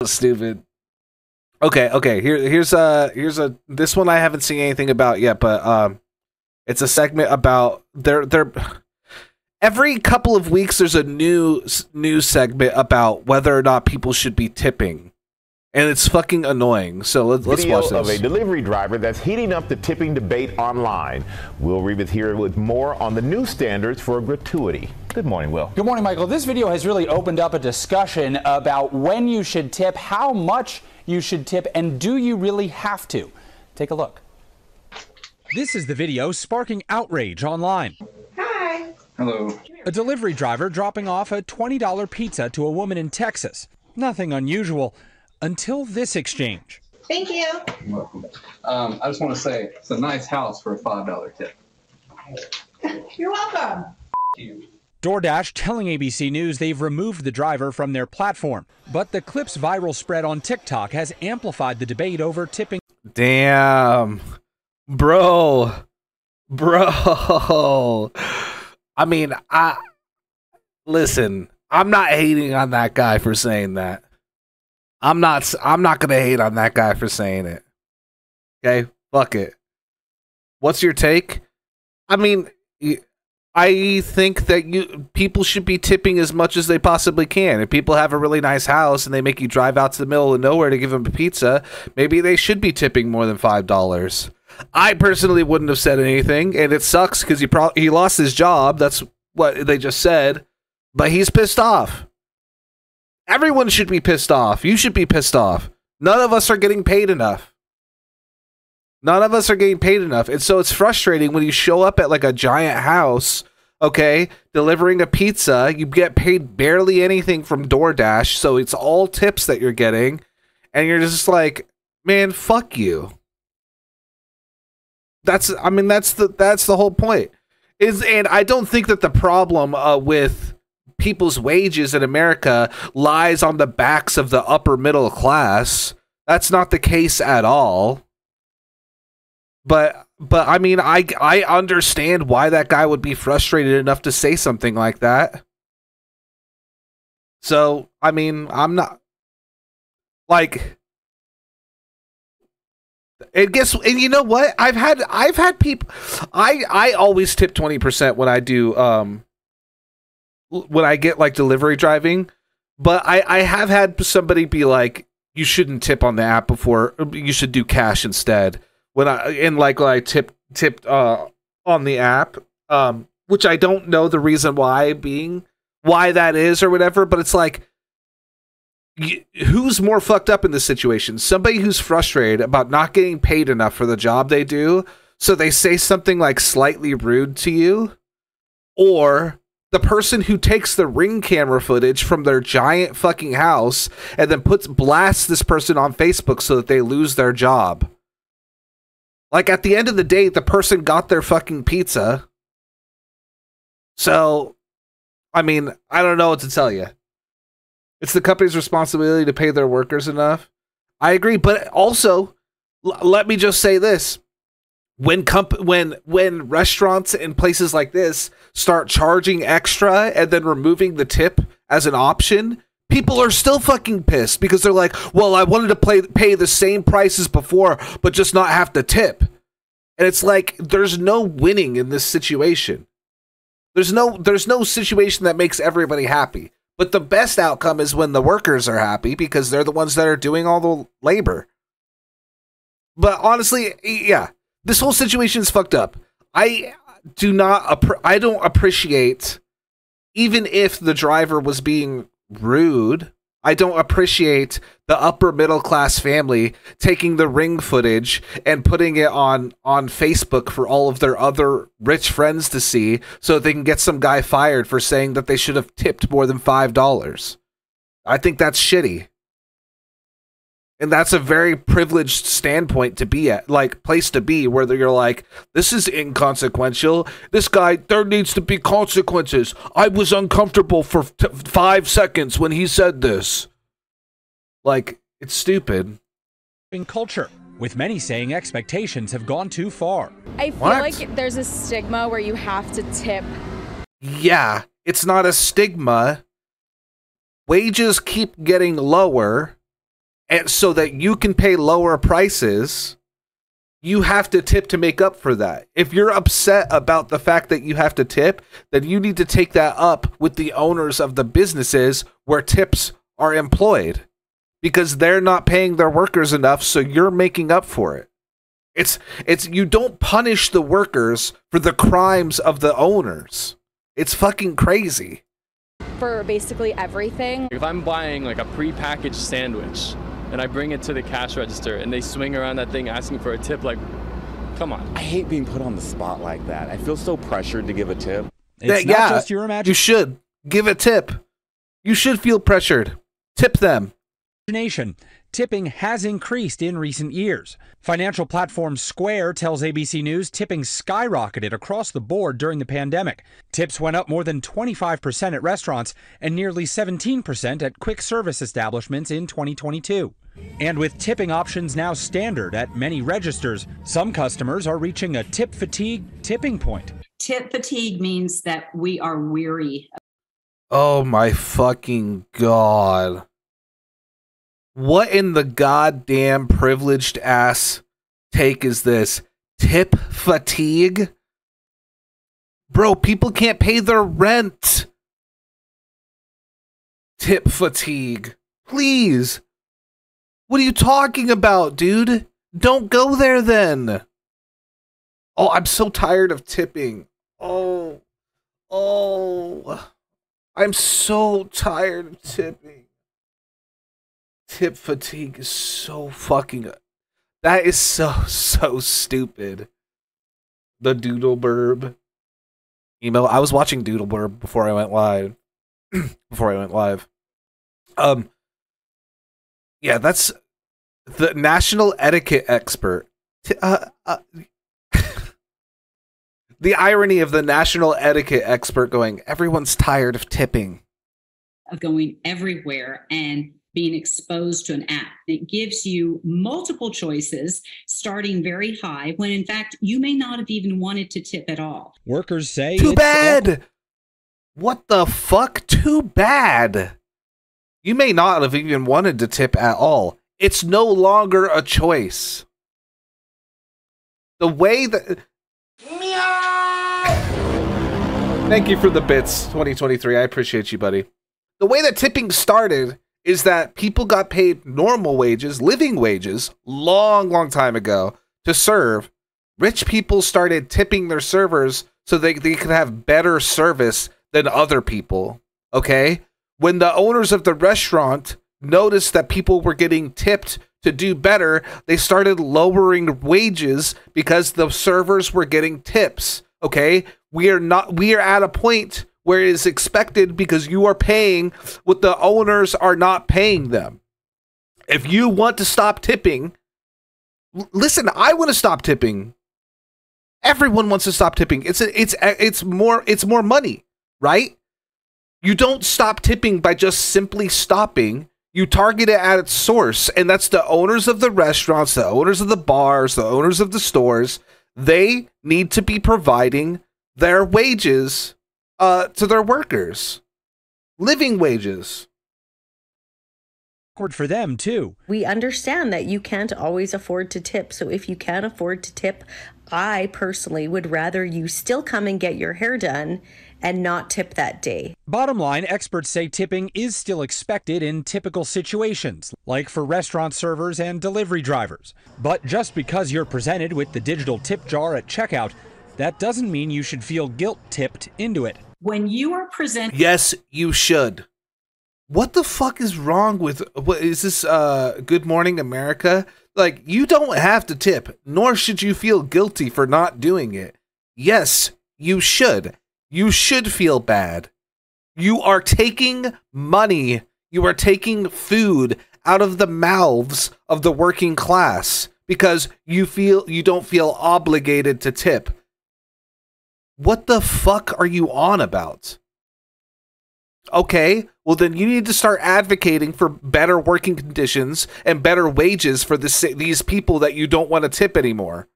Stupid. Okay. Here's this one I haven't seen anything about yet, but it's a segment about they're every couple of weeks there's a new news segment about whether or not people should be tipping, and it's fucking annoying. So let's watch this. Video of a delivery driver that's heating up the tipping debate online. Will Reeve is here with more on the new standards for gratuity. Good morning, Will. Good morning, Michael. This video has really opened up a discussion about when you should tip, how much you should tip, and do you really have to? Take a look. This is the video sparking outrage online. Hi. Hello. A delivery driver dropping off a $20 pizza to a woman in Texas. Nothing unusual until this exchange. Thank you. You're welcome. I just want to say it's a nice house for a $5 tip. You're welcome. You. DoorDash telling ABC News they've removed the driver from their platform. But the clip's viral spread on TikTok has amplified the debate over tipping. Damn. Bro. I mean, listen, I'm not hating on that guy for saying that. I'm not gonna hate on that guy for saying it. Okay? Fuck it. What's your take? I mean, I think that people should be tipping as much as they possibly can. If people have a really nice house and they make you drive out to the middle of nowhere to give them a pizza, maybe they should be tipping more than $5. I personally wouldn't have said anything, and it sucks because he lost his job. That's what they just said. But he's pissed off. Everyone should be pissed off. You should be pissed off. None of us are getting paid enough. None of us are getting paid enough. And so it's frustrating when you show up at like a giant house, okay, delivering a pizza. You get paid barely anything from DoorDash, so it's all tips that you're getting. And you're just like, man, fuck you. That's the whole point. And I don't think that the problem with people's wages in America lies on the backs of the upper middle class. That's not the case at all. But I mean, I understand why that guy would be frustrated enough to say something like that. So, I mean, I'm not like, and you know what? I've had people, I always tip 20% when I do when I get like delivery driving, but I have had somebody be like, you shouldn't tip on the app before, you should do cash instead. When I tipped on the app, which I don't know the reason why that is or whatever, but it's like, who's more fucked up in this situation? Somebody who's frustrated about not getting paid enough for the job they do, so they say something like slightly rude to you, or the person who takes the Ring camera footage from their giant fucking house and then blasts this person on Facebook so that they lose their job. Like, at the end of the day, the person got their fucking pizza. So, I mean, I don't know what to tell you. It's the company's responsibility to pay their workers enough. I agree, but also, let me just say this. When restaurants and places like this start charging extra and then removing the tip as an option, people are still fucking pissed because they're like, well, I wanted to pay the same price as before, but just not have to tip. And it's like, there's no winning in this situation. There's no situation that makes everybody happy. But the best outcome is when the workers are happy because they're the ones that are doing all the labor. But honestly, yeah, this whole situation is fucked up. I don't appreciate, even if the driver was being rude, I don't appreciate the upper middle class family taking the Ring footage and putting it on Facebook for all of their other rich friends to see so they can get some guy fired for saying that they should have tipped more than $5. I think that's shitty. And that's a very privileged standpoint to be at, like, place to be, where you're like, this is inconsequential. This guy, there needs to be consequences. I was uncomfortable for 5 seconds when he said this. Like, it's stupid. In culture, with many saying expectations have gone too far. I feel like there's a stigma where you have to tip. Yeah, it's not a stigma. Wages keep getting lower. and so that you can pay lower prices, you have to tip to make up for that. If you're upset about the fact that you have to tip, then you need to take that up with the owners of the businesses where tips are employed, because they're not paying their workers enough, so you're making up for it. It's you don't punish the workers for the crimes of the owners. It's fucking crazy. For basically everything. If I'm buying like a prepackaged sandwich and I bring it to the cash register and they swing around that thing asking for a tip, like, come on. I hate being put on the spot like that. I feel so pressured to give a tip. It's not just your imagination. You should give a tip. You should feel pressured. Tip them. Tipping has increased in recent years. Financial platform Square tells ABC News tipping skyrocketed across the board during the pandemic. Tips went up more than 25% at restaurants and nearly 17% at quick service establishments in 2022. And with tipping options now standard at many registers, some customers are reaching a tip fatigue tipping point. Tip fatigue means that we are weary. Oh my fucking God. What in the goddamn privileged ass take is this? Tip fatigue? Bro, people can't pay their rent. Tip fatigue. Please. What are you talking about, dude? Don't go there then. Oh, I'm so tired of tipping. Oh. I'm so tired of tipping. Tip fatigue is so fucking... That is so stupid. The Doodle Burb email. I was watching Doodle Burb before I went live. Yeah, that's the national etiquette expert. The irony of the national etiquette expert going, everyone's tired of tipping. Of going everywhere and being exposed to an app. It gives you multiple choices, starting very high, when in fact, you may not have even wanted to tip at all. Workers say too bad. What the fuck? Too bad. You may not have even wanted to tip at all. It's no longer a choice. The way that... Thank you for the bits, 2023. I appreciate you, buddy. The way that tipping started is that people got paid normal wages, living wages, long time ago to serve. Rich people started tipping their servers so they could have better service than other people, okay? When the owners of the restaurant noticed that people were getting tipped to do better, they started lowering wages because the servers were getting tips, okay? We are at a point where it is expected because you are paying what the owners are not paying them. If you want to stop tipping, listen, I want to stop tipping. Everyone wants to stop tipping. It's more money, right? You don't stop tipping by just simply stopping. You target it at its source, and that's the owners of the restaurants, the owners of the bars, the owners of the stores. They need to be providing their wages to their workers, living wages. For them too. We understand that you can't always afford to tip. So if you can afford to tip, I personally would rather you still come and get your hair done and not tip that day. Bottom line, experts say tipping is still expected in typical situations, like for restaurant servers and delivery drivers. But just because you're presented with the digital tip jar at checkout, that doesn't mean you should feel guilt-tipped into it. When you are presented... Yes, you should. What the fuck is wrong with... What is this, Good Morning America? Like, you don't have to tip, nor should you feel guilty for not doing it. Yes, you should. You should feel bad. You are taking money, you are taking food out of the mouths of the working class because you don't feel obligated to tip. What the fuck are you on about? Okay, well then you need to start advocating for better working conditions and better wages for these people that you don't want to tip anymore.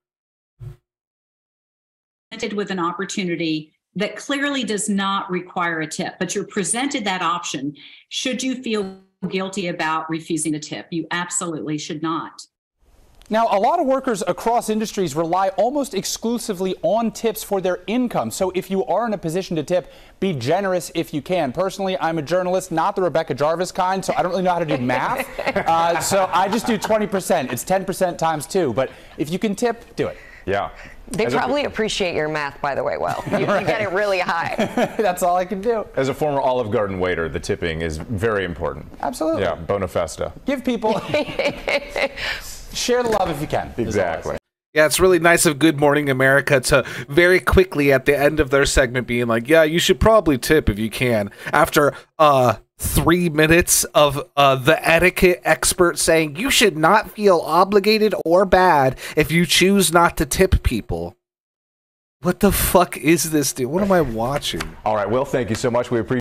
With an opportunity that clearly does not require a tip, but you're presented that option. Should you feel guilty about refusing a tip. You absolutely should not. Now, a lot of workers across industries rely almost exclusively on tips for their income. So if you are in a position to tip, be generous if you can. Personally, I'm a journalist, not the Rebecca Jarvis kind, so I don't really know how to do math. So I just do 20%. It's 10% times 2. But if you can tip, do it. Yeah. They probably appreciate your math, by the way, Will. You get it really high. That's all I can do. As a former Olive Garden waiter, the tipping is very important. Absolutely. Yeah, bona festa. Give people... Share the love if you can. Exactly. Yeah, it's really nice of Good Morning America to very quickly at the end of their segment being like, yeah, you should probably tip if you can. After 3 minutes of the etiquette expert saying you should not feel obligated or bad if you choose not to tip people. What the fuck is this, dude? What am I watching? All right, Will, thank you so much. We appreciate